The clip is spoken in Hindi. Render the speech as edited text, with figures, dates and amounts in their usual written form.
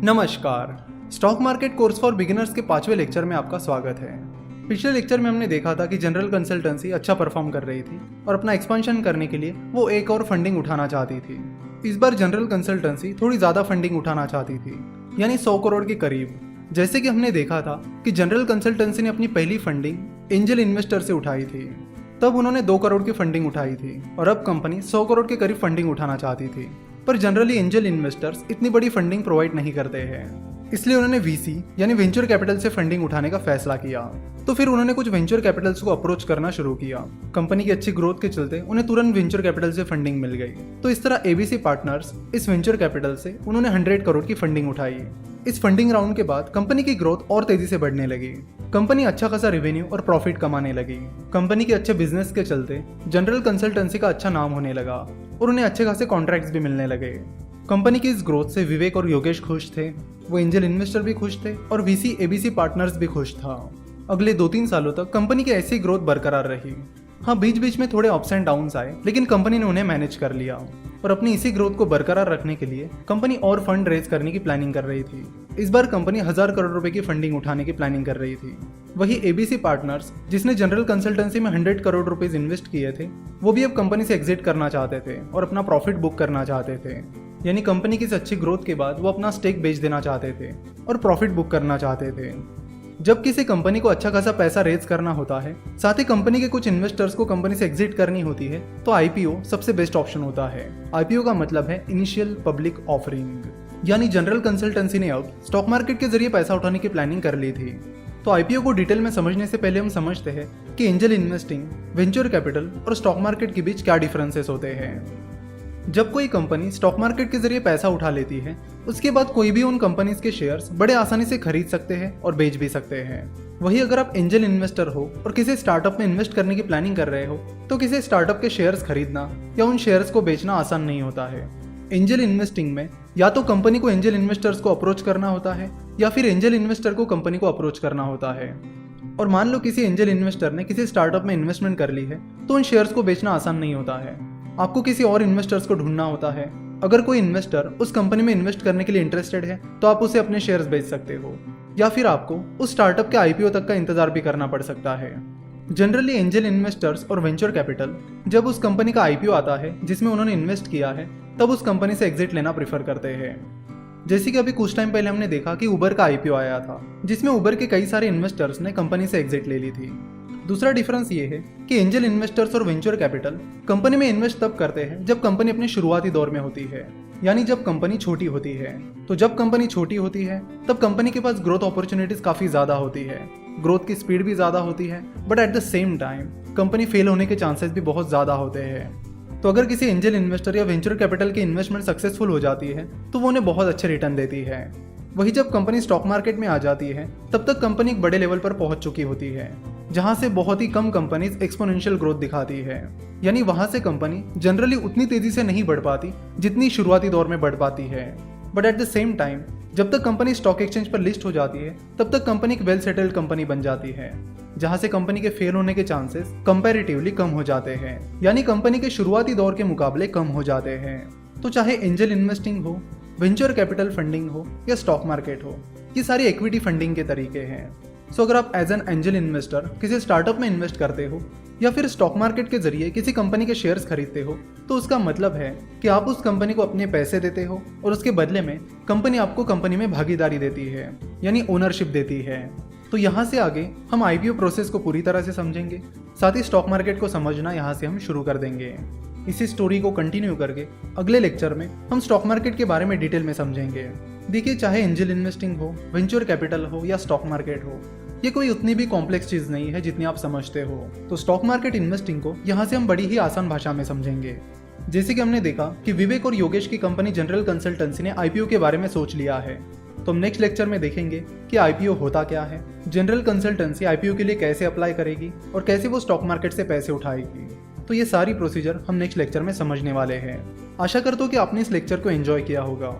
नमस्कार। Stock market course for beginners के 5वें लेक्चर में आपका स्वागत है। पिछले लेक्चर में हमने देखा था कि जनरल कंसल्टेंसी अच्छा परफॉर्म कर रही थी और अपना एक्सपेंशन करने के लिए वो एक और फंडिंग उठाना चाहती थी। इस बार जनरल कंसल्टेंसी थोड़ी ज़्यादा फंडिंग उठाना चाहती थी, यानी 100 करोड़ के करीब। जैसे कि हमने देखा था कि जनरल कंसल्टेंसी ने अपनी पहली फंडिंग एंजल इन्वेस्टर से उठाई थी, तब उन्होंने 2 करोड़ की फंडिंग उठाई थी और अब कंपनी 100 करोड़ के करीब फंडिंग उठाना चाहती थी। पर जनरली एंजल इन्वेस्टर्स इतनी बड़ी फंडिंग प्रोवाइड नहीं करते हैं, इसलिए उन्होंने वीसी यानी वेंचर कैपिटल से फंडिंग उठाने का फैसला किया। तो फिर उन्होंने कुछ वेंचर कैपिटल्स को अप्रोच करना शुरू किया। कंपनी की अच्छी ग्रोथ के चलते उन्हें तुरंत वेंचर कैपिटल से फंडिंग मिल गई। तो इस तरह एबीसी पार्टनर्स इस वेंचर कैपिटल से उन्होंने 100 करोड़ की फंडिंग उठाई। इस फंडिंग राउंड के बाद कंपनी की ग्रोथ और तेजी से बढ़ने लगी। कंपनी अच्छा खासा रेवेन्यू और प्रॉफिट कमाने लगी। कंपनी के अच्छे बिजनेस के चलते जनरल कंसल्टेंसी का अच्छा नाम होने लगा और उन्हें अच्छे खासे कॉन्ट्रैक्ट्स भी मिलने लगे। कंपनी की इस ग्रोथ से विवेक और योगेश खुश थे, वो एंजल इन्वेस्टर भी खुश थे और वीसी एबीसी पार्टनर्स भी खुश था। अगले 2-3 सालों तक कंपनी की ऐसी ग्रोथ बरकरार रही। हाँ, बीच बीच में थोड़े अप्स एंड डाउन्स आए, लेकिन कंपनी ने उन्हें मैनेज कर लिया और अपनी इसी ग्रोथ को बरकरार रखने के लिए कंपनी और फंड रेज करने की प्लानिंग कर रही थी। इस बार कंपनी 1000 करोड़ रुपए की फंडिंग उठाने की प्लानिंग कर रही थी। वही एबीसी पार्टनर्स, जिसने जनरल कंसल्टेंसी में 100 करोड़ रुपीज इन्वेस्ट किए थे, वो भी अब कंपनी से एग्जिट करना चाहते थे और अपना प्रॉफिट बुक करना चाहते थे। यानी कंपनी की इस अच्छी ग्रोथ के बाद वो अपना स्टेक बेच देना चाहते थे और प्रॉफिट बुक करना चाहते थे। जब किसी कंपनी को अच्छा खासा पैसा रेज करना होता है, साथ ही कंपनी के कुछ इन्वेस्टर्स को कंपनी से एग्जिट करनी होती है, तो आईपीओ सबसे बेस्ट ऑप्शन होता है। आईपीओ का मतलब है इनिशियल पब्लिक ऑफरिंग। यानी जनरल कंसल्टेंसी ने अब स्टॉक मार्केट के जरिए पैसा उठाने की प्लानिंग कर ली थी। तो आईपीओ को डिटेल में समझने से पहले हम समझते हैं कि एंजल इन्वेस्टिंग, वेंचर कैपिटल और स्टॉक मार्केट के बीच क्या डिफरेंसेस होते हैं। जब कोई कंपनी स्टॉक मार्केट के जरिए पैसा उठा लेती है, उसके बाद कोई भी उन कंपनीज के शेयर्स बड़े आसानी से खरीद सकते हैं और बेच भी सकते हैं। वही अगर आप एंजल इन्वेस्टर हो और किसी स्टार्टअप में इन्वेस्ट करने की प्लानिंग कर रहे हो, तो किसी स्टार्टअप के शेयर्स खरीदना या उन शेयर्स को बेचना आसान नहीं होता है। एंजल इन्वेस्टिंग में या तो कंपनी को एंजल इन्वेस्टर्स को अप्रोच करना होता है या फिर एंजल इन्वेस्टर को कंपनी को अप्रोच करना होता है। और मान लो किसी एंजल इन्वेस्टर ने किसी स्टार्टअप में इन्वेस्टमेंट कर ली है, तो उन शेयर्स को बेचना आसान नहीं होता है। आपको किसी और इन्वेस्टर्स को ढूंढना होता है। अगर कोई इन्वेस्टर उस कंपनी में इन्वेस्ट करने के लिए इंटरेस्टेड है, तो आप उसे अपने शेयर्स बेच सकते हो, या फिर आपको उस स्टार्टअप के आईपीओ तक का इंतजार भी करना पड़ सकता है। जनरली एंजल इन्वेस्टर्स और वेंचर कैपिटल जब उस कंपनी का आईपीओ आता है जिसमें उन्होंने इन्वेस्ट किया है, तब उस कंपनी से एग्जिट लेना प्रीफर करते हैं। जैसे कि अभी कुछ टाइम पहले हमने देखा कि उबर का आईपीओ आया था, जिसमें उबर के कई सारे इन्वेस्टर्स ने कंपनी से एग्जिट ले ली थी। दूसरा डिफरेंस ये है कि एंजल इन्वेस्टर्स और वेंचर कैपिटल कंपनी में इन्वेस्ट तब करते हैं जब कंपनी अपने शुरुआती दौर में होती है, यानी जब कंपनी छोटी होती है। तो जब कंपनी छोटी होती है, तब कंपनी के पास ग्रोथ अपॉर्चुनिटीज काफी ज्यादा होती है, ग्रोथ की स्पीड भी ज्यादा होती है, but at the same time company fail होने के चांसेस भी बहुत ज्यादा होते हैं। तो अगर किसी एंजल इन्वेस्टर या वेंचर कैपिटल की इन्वेस्टमेंट सक्सेसफुल हो जाती है, तो वो उन्हें बहुत अच्छे रिटर्न देती है। वही जब कंपनी स्टॉक मार्केट में आ जाती है, तब तक कंपनी एक बड़े लेवल पर पहुंच चुकी होती है, जहां से बहुत ही कम कंपनीज एक्सपोनेंशियल ग्रोथ दिखाती है। यानी वहां से कंपनी जनरली उतनी तेजी से नहीं बढ़ पाती जितनी शुरुआती दौर में बढ़ पाती है। But at the same time जब तक कंपनी स्टॉक एक्सचेंज पर लिस्ट हो जाती है, तब तक कंपनी एक वेल सेटल्ड कंपनी बन जाती है, जहां से कंपनी के फेल होने के चांसेस कंपैरेटिवली कम हो जाते हैं, यानी कंपनी के शुरुआती दौर के मुकाबले कम हो जाते हैं। तो चाहे एंजल इन्वेस्टिंग हो, वेंचर कैपिटल फंडिंग हो या स्टॉक मार्केट हो, ये सारी इक्विटी फंडिंग के तरीके हैं। सो अगर आप एज एन एंजल इन्वेस्टर किसी स्टार्टअप में इन्वेस्ट करते हो या फिर स्टॉक मार्केट के जरिए किसी कंपनी के शेयर्स खरीदते हो, तो उसका मतलब है कि आप उस कंपनी को अपने पैसे देते हो और उसके बदले में कंपनी आपको कंपनी में भागीदारी देती है, यानी ओनरशिप देती है। तो यहाँ से आगे हम आईपीओ प्रोसेस को पूरी तरह से समझेंगे, साथ ही स्टॉक मार्केट को समझना यहाँ से हम शुरू कर देंगे। इसी स्टोरी को कंटिन्यू करके अगले लेक्चर में हम स्टॉक मार्केट के बारे में डिटेल में समझेंगे। देखिए, चाहे एंजल इन्वेस्टिंग हो, वेंचर कैपिटल हो या स्टॉक मार्केट हो, ये कोई उतनी भी कॉम्प्लेक्स चीज नहीं है जितनी आप समझते हो। तो स्टॉक मार्केट इन्वेस्टिंग को यहाँ से हम बड़ी ही आसान भाषा में समझेंगे। जैसे कि हमने देखा कि विवेक और योगेश की कंपनी जनरल कंसल्टेंसी ने आईपीओ के बारे में सोच लिया है, तो हम नेक्स्ट लेक्चर में देखेंगे कि आईपीओ होता क्या है, जनरल कंसल्टेंसी आईपीओ के लिए कैसे अप्लाई करेगी और कैसे वो स्टॉक मार्केट से पैसे उठाएगी। तो ये सारी प्रोसीजर हम नेक्स्ट लेक्चर में समझने वाले हैं। आशा करता हूँ कि आपने इस लेक्चर को एंजॉय किया होगा।